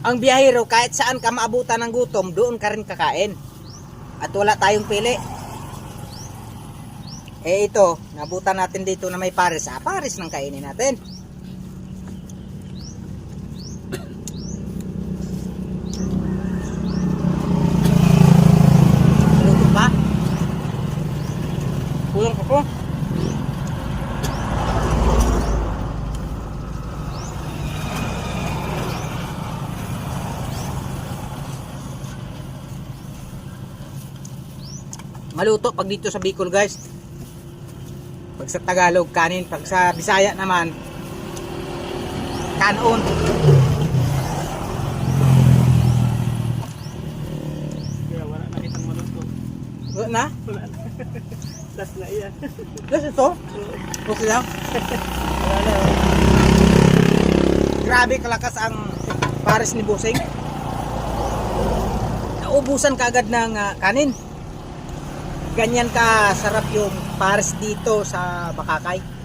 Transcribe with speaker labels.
Speaker 1: Ang biyahero, kahit saan ka maabutan ng gutom, doon ka rin kakain. At wala tayong pili. Eh ito, nabutan natin dito na may pares. Pares nang kainin natin. Luto pa? Kulang pa po. Maluto pag dito sa Bicol, guys. Pag sa Tagalog, kanin. Pag sa Bisaya naman, kanon.
Speaker 2: Kaya wala na kitang maluto.
Speaker 1: Wala na?
Speaker 2: Wala na. Last na iyan.
Speaker 1: Plus ito? Okay lang.
Speaker 2: Wala na.
Speaker 1: Grabe kalakas ang pares ni Busing. Naubusan ka agad ng kanin. Ganyan ka sarap yung pares dito sa Bakakay.